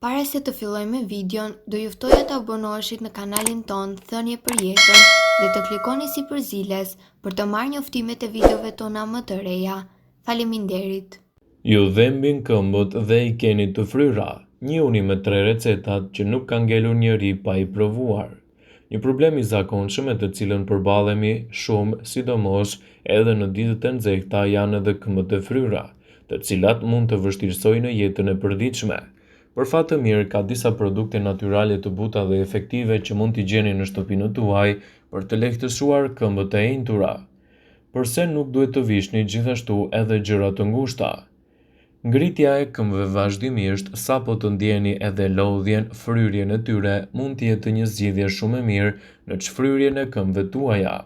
Para se të fillojmë me videon, do ju ftoja të abonoheshit në kanalin ton Thënie për Jetën dhe të klikoni si përziles për të marrë njoftimet e videove tona më të reja. Faleminderit. Ju dhembin këmbët dhe i keni të fryra, njihuni me 3 recetat që nuk ka ngelur njëri pa i provuar. Një problem i zakonshëm me të cilën përballemi shumë, sidomos edhe në ditët e nxehta, janë edhe këmbët e fryra, të cilat mund të vështirësojnë jetën e përditshme. Për fat të mirë, ka disa produkte natyrale të buta dhe efektive që mund t'i gjeni në shtëpinë tuaj për të lehtësuar këmbët e intura. Përse nuk duhet të vishni gjithashtu edhe gjëra të ngushta? Ngritja e këmbëve vazhdimisht, sapo të ndjeni edhe lodhjen, fryrjen e tyre, mund të jetë një zgjidhje shumë e mirë në çfryrjen e këmbëve tuaja.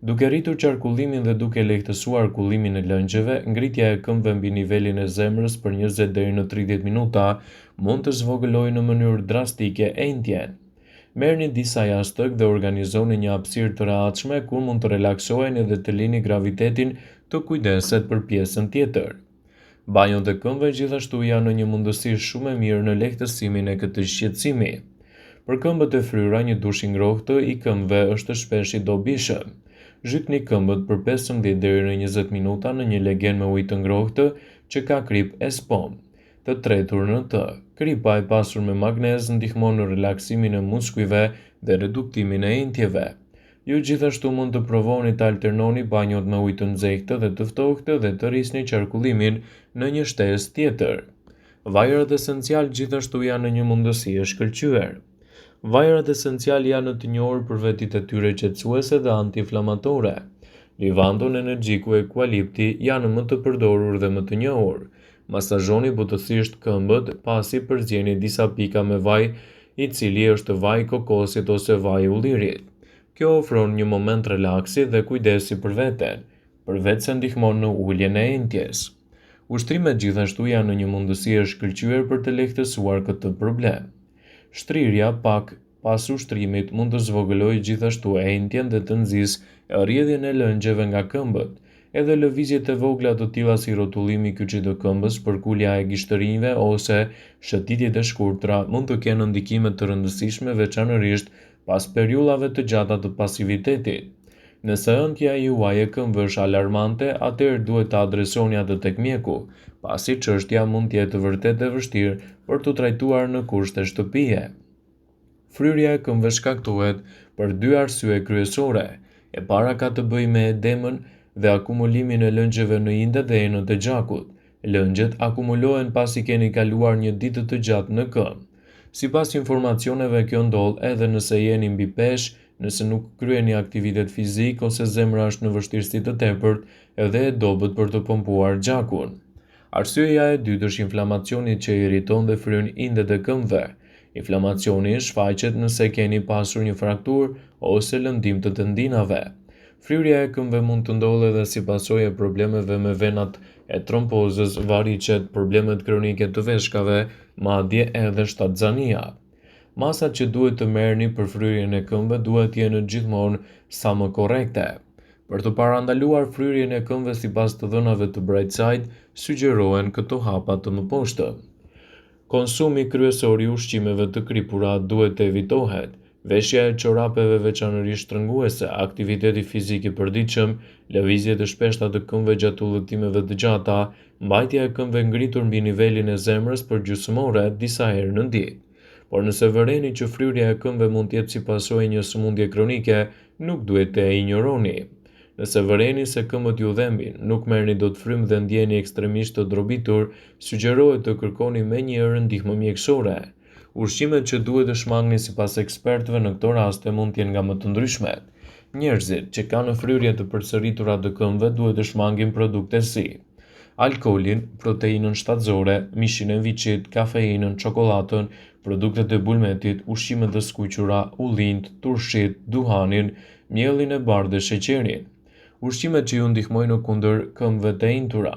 Duke rritur qarkullimin dhe duke lehtësuar kullimin e lëngjeve, ngritja e këmbëve mbi nivelin e zemrës për 20 deri në 30 minuta mund të zvogëlojë në mënyrë drastike entjen. Merrni disa jastëk dhe organizoni një hapësirë të rehatshme ku mund të relaksoheni dhe të lini gravitetin të kujdeset për pjesën tjetër. Banjot e këmbëve gjithashtu janë një mundësi shumë e mirë në lehtësimin e këtij shqetësimi. Për këmbët e fryra, një dush i ngrohtë i këmbëve është shpesh i dobishëm. Zhytni këmbët për 15 deri në 20 minuta në një legen me ujë të ngrohtë që ka krip e spom të tretur në të. Kripa e pasur me magnez ndihmon në relaksimin e muskujve dhe reduktimin e entjeve. Ju gjithashtu mund të provoni të alternoni banjot me ujë të nxehtë dhe të ftohtë dhe të rrisni qarkullimin në një shtesë tjetër. Vajrat esencial gjithashtu janë një mundësi e shkëlqyer. Vajrat esencial janë të njohur për vetitë e tyre qetësuese dhe antiinflamatore. Livandon, energjiku e eukalipti janë më të përdorur dhe më të njohur. Masazhoni butësisht këmbët pasi përzjeni disa pika me vaj, i cili është vaj kokosit ose vaj ullirit. Kjo ofron një moment relaksi dhe kujdesi për veten, përveç se ndihmon në uljen e entjes. Ushtrimet gjithashtu janë një mundësi e shkëlqyer për të lehtësuar këtë problem. Shtrirja pak pas ushtrimit mund të zvogëlojë gjithashtu entjen dhe të nxjisë rrjedhjen e lëngjeve nga këmbët. Edhe lëvizjet e vogla të tilla si rrotullimi i kyçit të këmbës, përkulja e gishtërinjve ose shëtitjet e shkurtra mund të kenë ndikime të rëndësishme, veçanërisht pas periudhave të gjata të pasivitetit. Nëse ëndja juaj e këmbëve është alarmante, atëherë duhet të adresoni atë tek mjeku, pasi çështja mund të jetë vërtet e vështirë për të trajtuar në kushte shtëpie. Fryrja e këmbëve shkaktohet për 2 arsye kryesore. E para ka të bëjë me edemën dhe akumulimin e lëngjeve në indet dhe enët e gjakut. Lëngjet akumulohen pasi keni kaluar një ditë të gjatë në këmbë. Sipas informacioneve, kjo ndodh edhe nëse jeni mbi peshë, nëse nuk kryeni aktivitet fizik ose zemra është në vështirësi të tepërt edhe e dobët për të pompuar gjakun. Arsyeja e dytë është inflamacioni që irriton dhe fryn indet e këmbëve. Inflamacioni shfaqet nëse keni pasur një frakturë ose lëndim të tendinave. Fryrja e këmbëve mund të ndodhë edhe si pasojë e problemeve me venat e trombozës, varicet, problemet kronike të veshkave, madje edhe shtatzania. Masat që duhet të merrni për fryrjen e këmbëve duhet të jenë gjithmonë sa më korrekte. Për të parandaluar fryrjen e këmbëve sipas të dhënave të Brightside, sugjerohen këto hapa të mëposhtëm. Konsumi kryesor i ushqimeve të kripura duhet të evitohet. Veshja e çorapeve veçanërisht shtrënguese, aktiviteti fizik i përditshëm, lëvizjet e shpeshta të këmbëve gjatë udhëtimeve të gjata, mbajtja e këmbëve ngritur mbi nivelin e zemrës për gjysmore disa herë në ditë. Por nëse vëreni që fryrja e këmbëve mund të jetë si pasojë një sëmundje kronike, nuk duhet të e injoroni. Nëse vëreni se këmbët ju dhembin, nuk merrni dot frymë dhe ndjeni ekstremisht të drobitur, sugjerohet të kërkoni menjëherë ndihmë mjekësore. Ushqimet që duhet të shmangni sipas ekspertëve në këto raste mund të jenë nga më të ndryshmet. Njerëzit që kanë fryrje të përsëritura të këmbëve duhet të shmangin produkte si alkoolin, proteinën shtatzore, mishin e viçit, kafeinën, çokoladën, produktet e bulmetit, ushqimet të skuqura, ullinjt, turshit, duhanin, miellin e bardhë dhe sheqerin. Ushqimet që ju ndihmojnë kundër këmbëve të intura.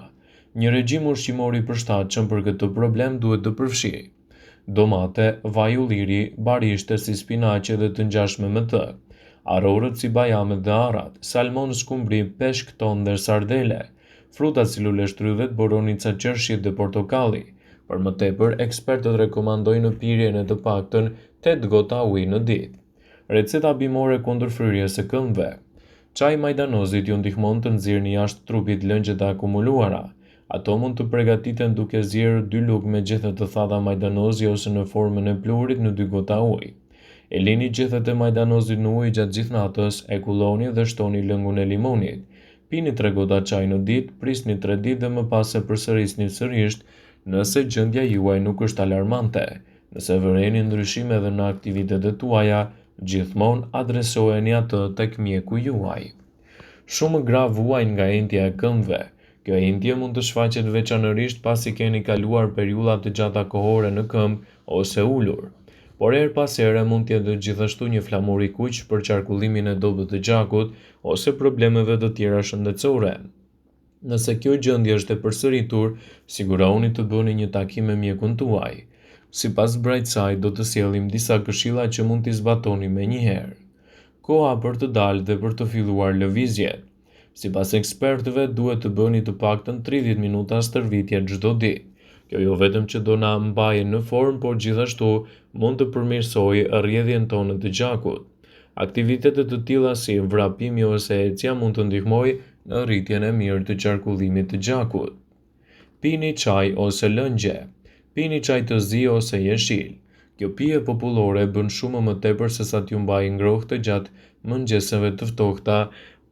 Një regjim ushqimor i përshtatshëm për këtë problem duhet të përfshijë domate, vaj ulliri, barishte si spinaqe dhe të ngjashme me të, arorët si bajamet dhe arrat, salmon, skumbri, peshk, ton dhe sardele, fruta si luleshtrydhet, boronica, qershit dhe portokalli, Për më tepër, ekspertët rekomandojnë pirjen e të paktën 8 gota ujë në ditë. Receta bimore kundër fryrjes së këmbëve. Çaji majdanozit ju ndihmon të nxirrni jashtë trupit lëngjet e akumuluara. Ato mund të përgatiten duke zgjerrë 2 lugë me gjethe të thata majdanozi ose në formën e pluhurit në 2 gota ujë. E lini gjethet e majdanozit në ujë gjatë gjithë natës, e kulloni dhe shtoni lëngun e limonit. Pini 3 gota çaj në ditë, prisni 3 ditë dhe më pas e përsërisni sërish nëse gjendja juaj nuk është alarmante. Nëse vëreni ndryshime edhe në aktivitetet tuaja, gjithmonë adresojeni atë tek mjeku juaj. Shumë gra vuajnë nga entja e këmbëve. Kjo entje mund të shfaqet veçanërisht pasi keni kaluar periudha të gjata kohore në këmbë ose ulur. Por her pas here mund të jetë gjithashtu një flamur i kuq për qarkullimin e dobët të gjakut ose problemeve të tjera shëndetësore. Nëse kjo gjendje është e përsëritur, sigurohuni të bëni një takim me mjekun tuaj. Sipas Brightside do të sjellim disa këshilla që mund t'i zbatoni menjëherë. Koha për të dalë dhe për të filluar lëvizjet. Sipas ekspertëve, duhet të bëni të paktën 30 minuta stërvitje çdo ditë. Kjo jo vetëm që do na mbajë në formë, por gjithashtu mund të përmirësojë rrjedhjen tonë të gjakut. Aktivitetet të tilla si vrapimi ose ecja mund të ndihmojë në rritjen e mirë të qarkullimit të gjakut. Pini çaj ose lëngje. Pini çaj të zi ose jeshil. Kjo pije popullore bën shumë më tepër se sa t'ju mbajë ngrohtë gjatë mëngjeseve të ftohta,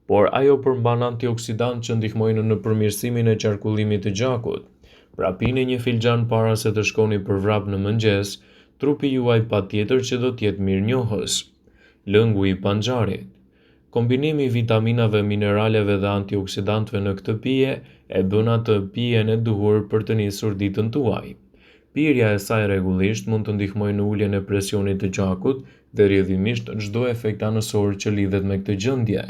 por ajo përmban antioksidant që ndihmojnë në përmirësimin e qarkullimit të gjakut. Pra pini një filxhan para se të shkoni për vrap në mëngjes, trupi juaj patjetër që do t'jetë mirënjohës. Lëngu i panxharit. Kombinimi i vitaminave, mineraleve dhe antioksidantëve në këtë pije e bën atë pijen e duhur për të nisur ditën tuaj. Pirja e saj rregullisht mund të ndihmojë në uljen e presionit të gjakut dhe rrjedhimisht çdo efekt anësor që lidhet me këtë gjendje.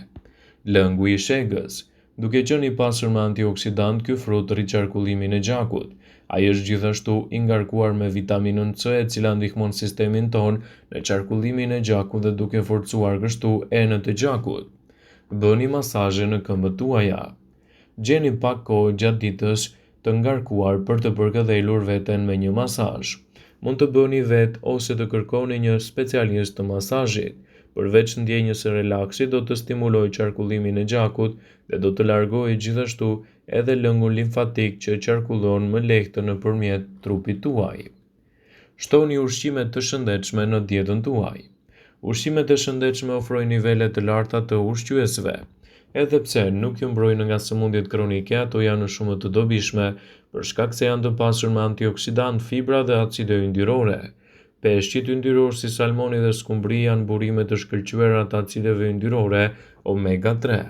Lëngu i shegës. Duke qenë i pasur me antioksidant, ky frut rrit qarkullimin e gjakut. Ai është gjithashtu i ngarkuar me vitaminën C, e cila ndihmon sistemin tonë në qarkullimin e gjakut dhe duke forcuar kështu enët e gjakut. Bëni masazhe në këmbët tuaja. Gjeni pak kohë gjatë ditës të ngarkuar për të përkëdhelur veten me një masazh. Mund të bëni vetë ose të kërkoni një specialist të masazhit. Përveç ndjenjës së relaksit, do të stimulojë qarkullimin e gjakut dhe do të largojë gjithashtu edhe lëngun limfatik që qarkullon më lehtë nëpërmjet trupit tuaj. Shtoni ushqime të shëndetshme në dietën tuaj. Ushqimet e shëndetshme ofrojnë nivele të larta të ushqyesve. Edhe pse nuk ju mbrojnë nga sëmundjet kronike, ato janë shumë të dobishme për shkak se janë të pasur me antioksidant, fibra dhe acide yndyrore. Peshqit yndyror si salmoni dhe skumbri janë burime të shkëlqyera të acideve yndyrore omega 3.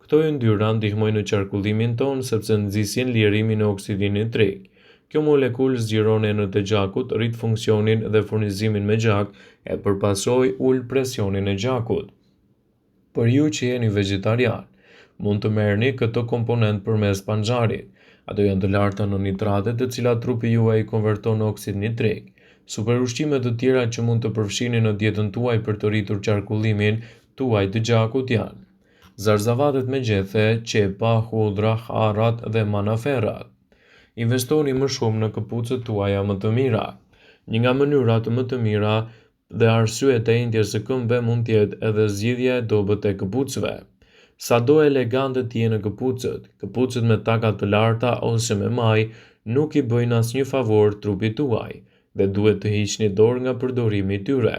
Këto yndyra ndihmojnë në qarkullimin tonë sepse nxisin lirimin e oksidit nitrik. Kjo molekul zgjeron enët e gjakut, rrit funksionin dhe furnizimin me gjak, e përpasoj ul presionin e gjakut. Për ju që jeni vegetarian, mund të merrni këtë komponent përmes panxharit. Ato janë të larta në nitrate, të cilat trupi juaj i konverton në oksid nitrik. Superushqimet të tjera që mund të përfshini në dietën tuaj për të rritur qarkullimin tuaj të gjakut janë zarzavatet me gjethe, qepa, hudra, harrat dhe manaferrat. Investoni më shumë në këpucët tuaja më të mira. Një nga mënyrat më të mira dhe arsyet e entjes së këmbëve mund të jetë edhe zgjidhja e dobët e këpucëve. Sado elegante të jenë këpucët me taka të larta ose me maj nuk i bëjnë asnjë favor trupit tuaj dhe duhet të hiqni dorë nga përdorimi i tyre.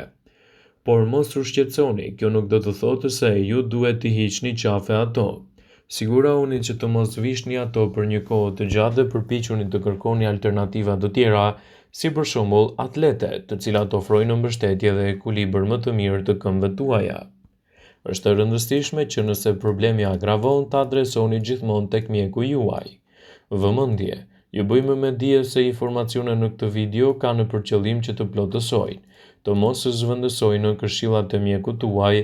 Por mos u shqetësoni, kjo nuk do të thotë se ju duhet të hiqni qafe ato. Sigurohuni që të mos vishni ato për një kohë të gjatë dhe përpiquni të kërkoni alternativa të tjera, si për shembull atletet, të cilat ofrojnë mbështetje dhe ekuilibër më të mirë të këmbëve tuaja. Është e rëndësishme që nëse problemi agravon, ta adresoni gjithmonë tek mjeku juaj. Vëmendje. Ju bëjmë me dije se informacionet në këtë video kanë për qëllim që të plotësojnë, të mos zhvendësojnë këshillat e mjekut tuaj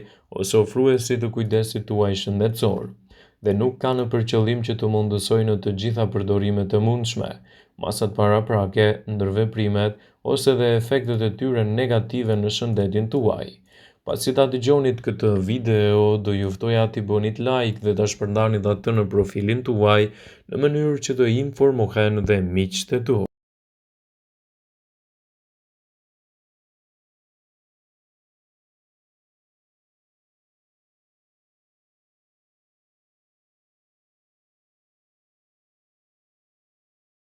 ose ofruesit të kujdesit tuaj shëndetësor, dhe nuk kanë për qëllim që të mundësojnë të gjitha përdorimet e mundshme, masat paraprake, ndërveprimet ose dhe efektet e tyre negative në shëndetin tuaj. Pasi ta dëgjonit këtë video, do ju ftoja t'i bënit like dhe ta shpërndanit atë në profilin tuaj në mënyrë që të informohen dhe miqtë tuaj.